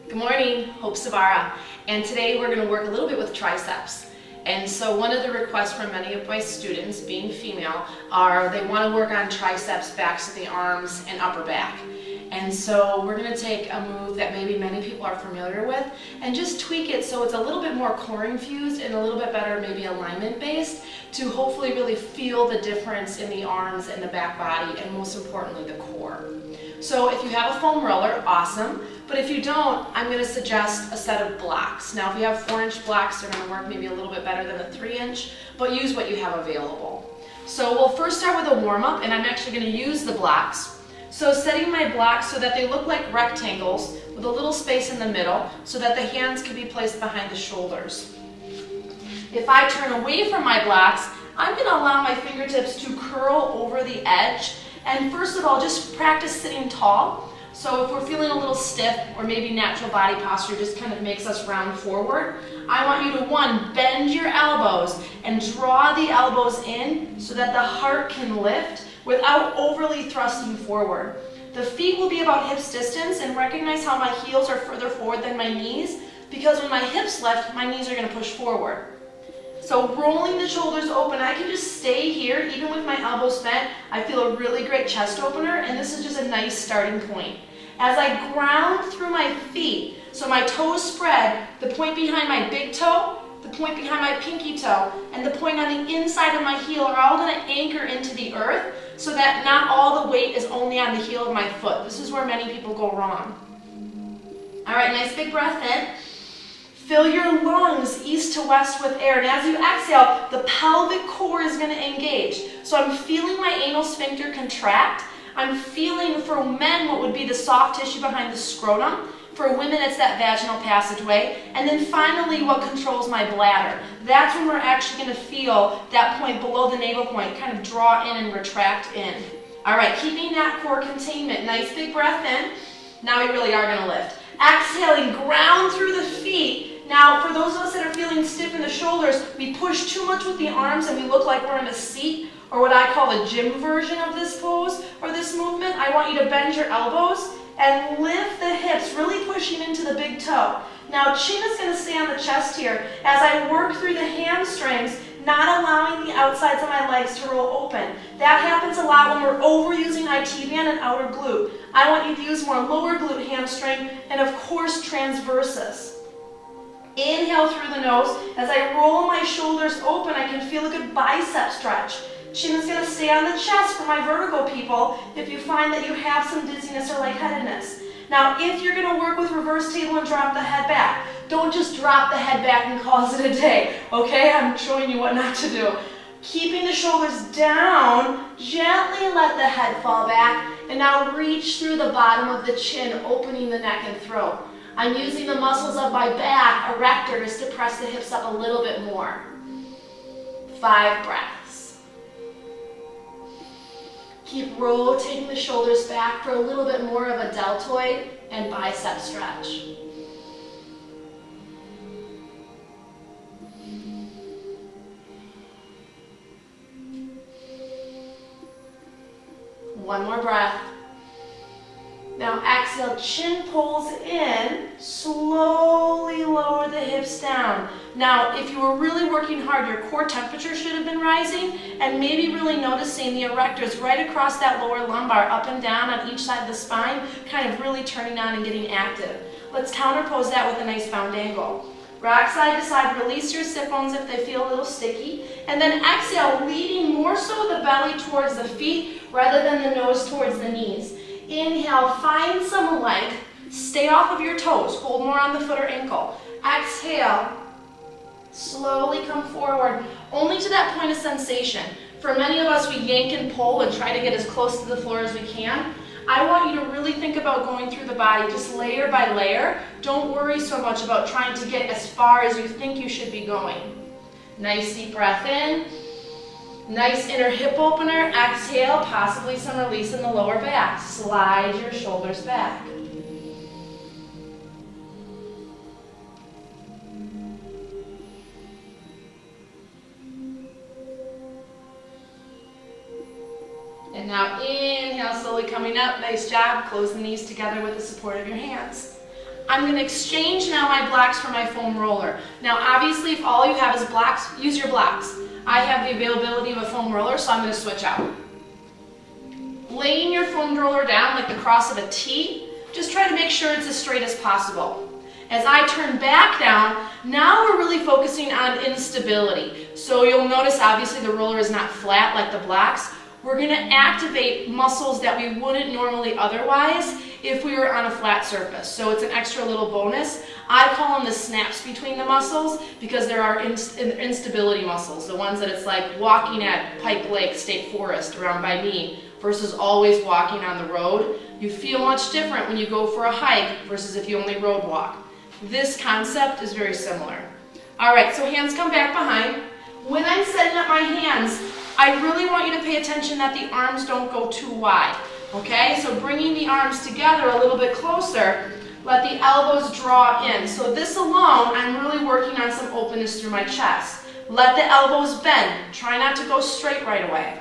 Good morning, Hope Zvara, and today we're going to work a little bit with triceps. And so one of the requests from many of my students, being female, are they want to work on triceps, backs of the arms, and upper back. And so we're going to take a move that maybe many people are familiar with and just tweak it so it's a little bit more core infused and a little bit better maybe alignment based to hopefully really feel the difference in the arms and the back body and most importantly the core. So if you have a foam roller, awesome. But if you don't, I'm going to suggest a set of blocks. Now if you have 4-inch blocks, they're going to work maybe a little bit better than a 3-inch, but use what you have available. So we'll first start with a warm-up, and I'm actually going to use the blocks. So setting my blocks so that they look like rectangles with a little space in the middle so that the hands can be placed behind the shoulders. If I turn away from my blocks, I'm going to allow my fingertips to curl over the edge. And first of all, just practice sitting tall. So if we're feeling a little stiff or maybe natural body posture just kind of makes us round forward, I want you to, one, bend your elbows and draw the elbows in so that the heart can lift without overly thrusting forward. The feet will be about hips distance, and recognize how my heels are further forward than my knees, because when my hips lift, my knees are going to push forward. So rolling the shoulders open, I can just stay here even with my elbows bent. I feel a really great chest opener, and this is just a nice starting point. As I ground through my feet, so my toes spread, the point behind my big toe, the point behind my pinky toe, and the point on the inside of my heel are all going to anchor into the earth so that not all the weight is only on the heel of my foot. This is where many people go wrong. All right, nice big breath in. Fill your lungs east to west with air, and as you exhale, the pelvic core is going to engage. So I'm feeling my anal sphincter contract. I'm feeling, for men, what would be the soft tissue behind the scrotum. For women, it's that vaginal passageway. And then finally, what controls my bladder. That's when we're actually going to feel that point below the navel point kind of draw in and retract in. All right, keeping that core containment. Nice big breath in. Now we really are going to lift. Exhaling, ground through the feet. Now, for those of us that are feeling stiff in the shoulders, we push too much with the arms and we look like we're in a seat, or what I call the gym version of this pose or this movement. I want you to bend your elbows and lift the hips, really pushing into the big toe. Now, chin is going to stay on the chest here as I work through the hamstrings, not allowing the outsides of my legs to roll open. That happens a lot when we're overusing IT band and outer glute. I want you to use more lower glute hamstring and, of course, transversus. Inhale through the nose. As I roll my shoulders open, I can feel a good bicep stretch. Chin is going to stay on the chest for my vertigo people if you find that you have some dizziness or lightheadedness. Now, if you're going to work with reverse table and drop the head back, don't just drop the head back and call it a day, okay? I'm showing you what not to do. Keeping the shoulders down, gently let the head fall back, and now reach through the bottom of the chin, opening the neck and throat. I'm using the muscles of my back, erectors, to press the hips up a little bit more. 5 breaths. Keep rotating the shoulders back for a little bit more of a deltoid and bicep stretch. One more breath. Now exhale, chin pulls in, slowly lower the hips down. Now, if you were really working hard, your core temperature should have been rising, and maybe really noticing the erectors right across that lower lumbar, up and down on each side of the spine, kind of really turning on and getting active. Let's counterpose that with a nice bound angle. Rock side to side, release your sit bones if they feel a little sticky, and then exhale, leading more so the belly towards the feet rather than the nose towards the knees. Inhale, find some length, stay off of your toes, hold more on the foot or ankle. Exhale, slowly come forward, only to that point of sensation. For many of us, we yank and pull and try to get as close to the floor as we can. I want you to really think about going through the body, just layer by layer. Don't worry so much about trying to get as far as you think you should be going. Nice deep breath in. Nice inner hip opener. Exhale, possibly some release in the lower back. Slide your shoulders back. And now inhale Inhale, slowly coming up. Nice job. Close the knees together with the support of your hands. I'm going to exchange now my blocks for my foam roller. Now obviously if all you have is blocks, use your blocks. I have the availability of a foam roller, so I'm going to switch out. Laying your foam roller down like the cross of a T, just try to make sure it's as straight as possible. As I turn back down, now we're really focusing on instability. So you'll notice obviously the roller is not flat like the blocks. We're going to activate muscles that we wouldn't normally otherwise if we were on a flat surface. So it's an extra little bonus. I call them the snaps between the muscles because there are instability muscles, the ones that it's like walking at Pike Lake State Forest around by me versus always walking on the road. You feel much different when you go for a hike versus if you only road walk. This concept is very similar. All right, so hands come back behind. When I'm setting up my hands, I really want you to pay attention that the arms don't go too wide. Okay, so bringing the arms together a little bit closer, let the elbows draw in. So this alone, I'm really working on some openness through my chest. Let the elbows bend. Try not to go straight right away.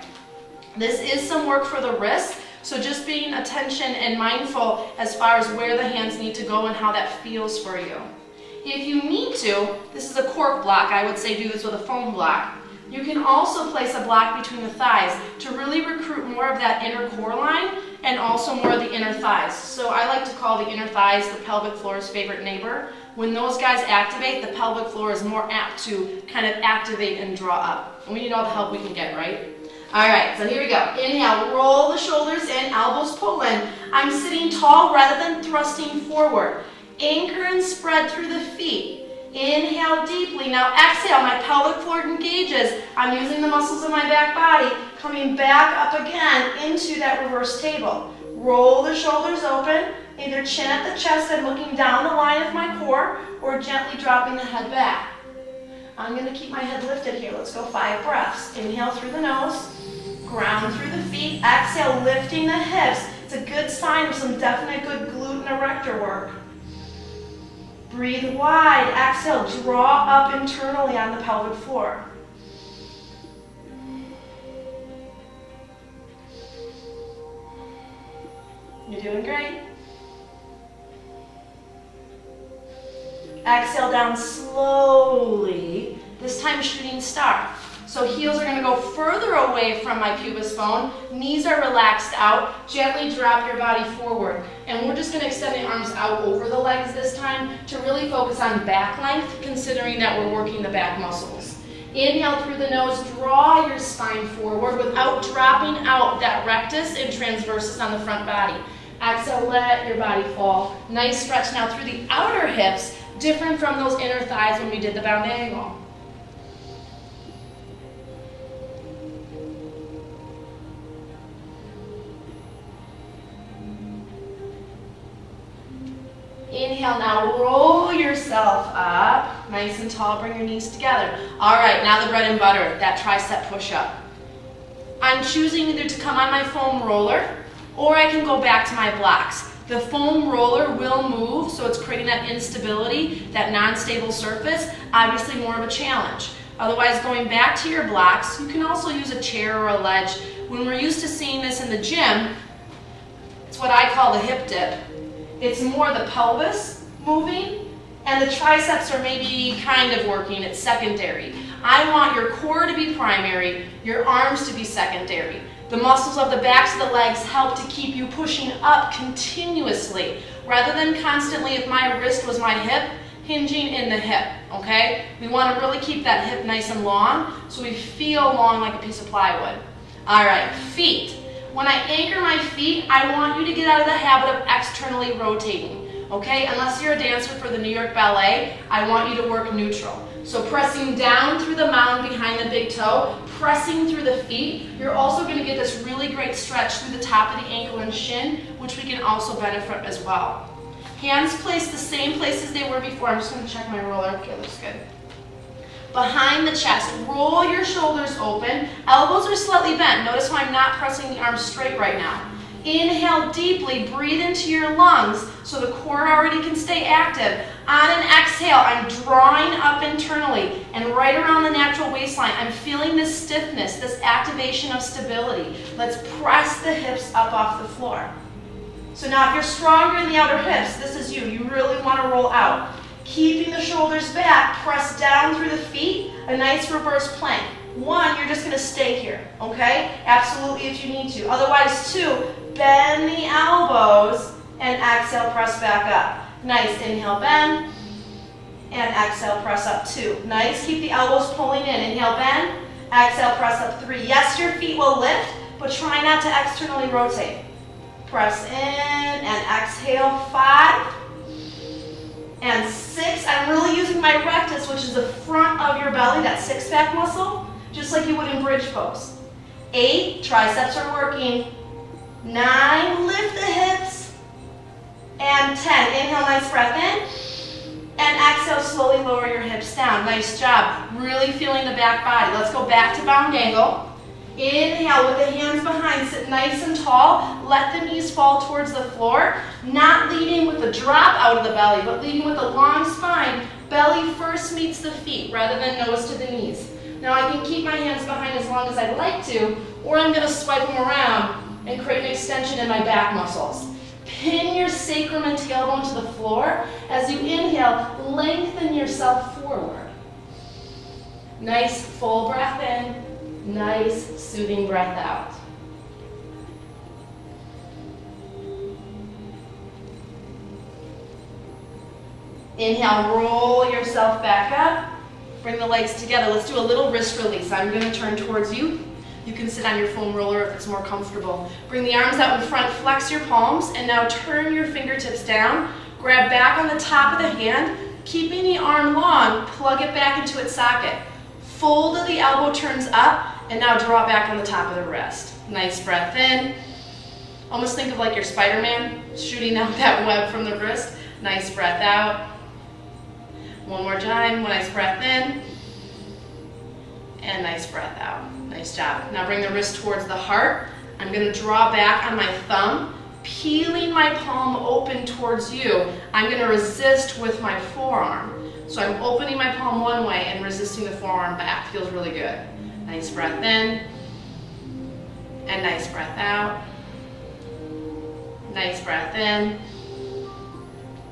This is some work for the wrists. So just being attention and mindful as far as where the hands need to go and how that feels for you. If you need to, this is a cork block. I would say do this with a foam block. You can also place a block between the thighs to really recruit more of that inner core line and also more of the inner thighs. So I like to call the inner thighs the pelvic floor's favorite neighbor. When those guys activate, the pelvic floor is more apt to kind of activate and draw up. And we need all the help we can get, right? All right, so here we go. Inhale, roll the shoulders in, elbows pull in. I'm sitting tall rather than thrusting forward. Anchor and spread through the feet. Inhale deeply. Now exhale, my pelvic floor engages. I'm using the muscles in my back body, coming back up again into that reverse table. Roll the shoulders open, either chin at the chest and looking down the line of my core, or gently dropping the head back. I'm going to keep my head lifted here. Let's go 5 breaths. Inhale through the nose, ground through the feet. Exhale, lifting the hips. It's a good sign of some definite good glute and erector work. Breathe wide. Exhale, draw up internally on the pelvic floor. You're doing great. Exhale down slowly, this time shooting star. So heels are going to go further away from my pubis bone, knees are relaxed out, gently drop your body forward. And we're just going to extend the arms out over the legs this time to really focus on back length, considering that we're working the back muscles. Inhale through the nose, draw your spine forward without dropping out that rectus and transversus on the front body. Exhale, let your body fall. Nice stretch now through the outer hips, different from those inner thighs when we did the bound angle. Inhale, now roll yourself up, nice and tall, bring your knees together. All right, now the bread and butter, that tricep push-up. I'm choosing either to come on my foam roller, or I can go back to my blocks. The foam roller will move, so it's creating that instability, that non-stable surface, obviously more of a challenge. Otherwise, going back to your blocks, you can also use a chair or a ledge. When we're used to seeing this in the gym, it's what I call the hip dip. It's more the pelvis moving, and the triceps are maybe kind of working, it's secondary. I want your core to be primary, your arms to be secondary. The muscles of the backs of the legs help to keep you pushing up continuously, rather than constantly, if my wrist was my hip, hinging in the hip, okay? We want to really keep that hip nice and long, so we feel long like a piece of plywood. All right, feet. When I anchor my feet, I want you to get out of the habit of externally rotating, okay? Unless you're a dancer for the New York Ballet, I want you to work neutral. So pressing down through the mound behind the big toe, pressing through the feet. You're also going to get this really great stretch through the top of the ankle and shin, which we can also benefit as well. Hands placed the same places they were before. I'm just going to check my roller. Okay, looks good. Behind the chest, roll your shoulders open. Elbows are slightly bent. Notice how I'm not pressing the arms straight right now. Inhale deeply, breathe into your lungs so the core already can stay active. On an exhale, I'm drawing up internally and right around the natural waistline. I'm feeling this stiffness, this activation of stability. Let's press the hips up off the floor. So now if you're stronger in the outer hips, this is you. You really want to roll out. Keeping the shoulders back, press down through the feet, a nice reverse plank. 1, you're just going to stay here, okay? Absolutely if you need to. Otherwise, 2, bend the elbows and exhale, press back up. Nice, inhale, bend, and exhale, press up 2. Nice, keep the elbows pulling in. Inhale, bend, exhale, press up 3. Yes, your feet will lift, but try not to externally rotate. Press in and exhale, 5 and 6. I'm really using my rectus, which is the front of your belly, that six-pack muscle, just like you would in bridge pose. 8, triceps are working. 9, lift the hips. And 10, inhale, nice breath in. And exhale, slowly lower your hips down. Nice job. Really feeling the back body. Let's go back to bound angle. Inhale with the hands behind, sit nice and tall. Let the knees fall towards the floor. Not leading with the drop out of the belly, but leading with a long spine. Belly first meets the feet rather than nose to the knees. Now I can keep my hands behind as long as I'd like to, or I'm going to swipe them around and create an extension in my back muscles. Pin your sacrum and tailbone to the floor. As you inhale, lengthen yourself forward. Nice full breath in. Nice, soothing breath out. Inhale, roll yourself back up. Bring the legs together. Let's do a little wrist release. I'm going to turn towards you. You can sit on your foam roller if it's more comfortable. Bring the arms out in front, flex your palms, and now turn your fingertips down. Grab back on the top of the hand, keeping the arm long, plug it back into its socket. Fold of the elbow turns up, and now draw back on the top of the wrist. Nice breath in. Almost think of like your Spider-Man shooting out that web from the wrist. Nice breath out. One more time, nice breath in. And nice breath out. Nice job. Now bring the wrist towards the heart. I'm going to draw back on my thumb, peeling my palm open towards you. I'm going to resist with my forearm. So I'm opening my palm one way and resisting the forearm back. Feels really good. Nice breath in, and nice breath out. Nice breath in,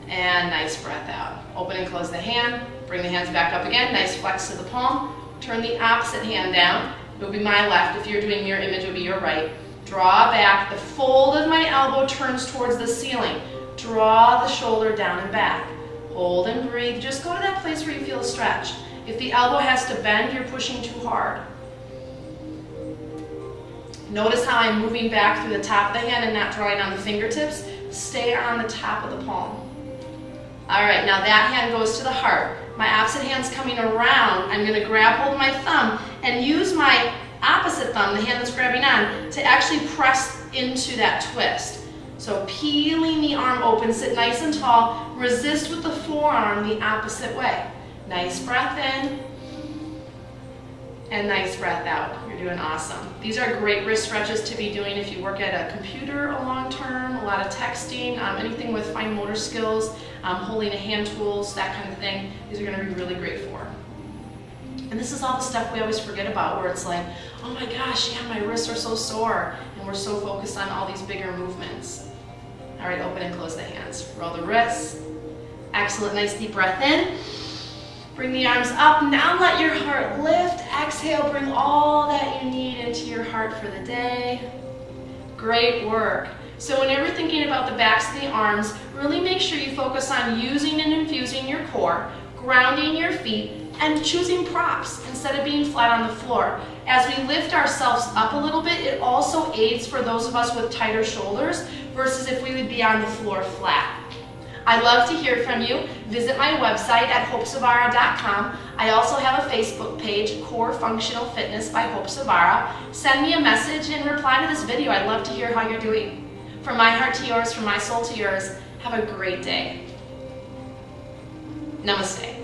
and nice breath out. Open and close the hand. Bring the hands back up again. Nice flex to the palm. Turn the opposite hand down. It will be my left. If you're doing mirror image, it will be your right. Draw back. The fold of my elbow turns towards the ceiling. Draw the shoulder down and back. Hold and breathe. Just go to that place where you feel a stretch. If the elbow has to bend, you're pushing too hard. Notice how I'm moving back through the top of the hand and not drawing on the fingertips. Stay on the top of the palm. All right, now that hand goes to the heart. My opposite hand's coming around. I'm going to grab hold of my thumb and use my opposite thumb, the hand that's grabbing on, to actually press into that twist. So peeling the arm open, sit nice and tall, resist with the forearm the opposite way. Nice breath in, and nice breath out. You're doing awesome. These are great wrist stretches to be doing if you work at a computer long term, a lot of texting, anything with fine motor skills, holding a hand tools, that kind of thing. These are going to be really great for. And this is all the stuff we always forget about, where it's like, oh my gosh, yeah, my wrists are so sore, and we're so focused on all these bigger movements. All right, open and close the hands. Roll the wrists. Excellent, nice deep breath in. Bring the arms up. Now let your heart lift. Exhale, bring all that you need into your heart for the day. Great work. So whenever you're thinking about the backs of the arms, really make sure you focus on using and infusing your core, grounding your feet, and choosing props instead of being flat on the floor. As we lift ourselves up a little bit, it also aids for those of us with tighter shoulders versus if we would be on the floor flat. I'd love to hear from you. Visit my website at hopezvara.com. I also have a Facebook page, Core Functional Fitness by Hope Zvara. Send me a message and reply to this video. I'd love to hear how you're doing. From my heart to yours, from my soul to yours, have a great day. Namaste.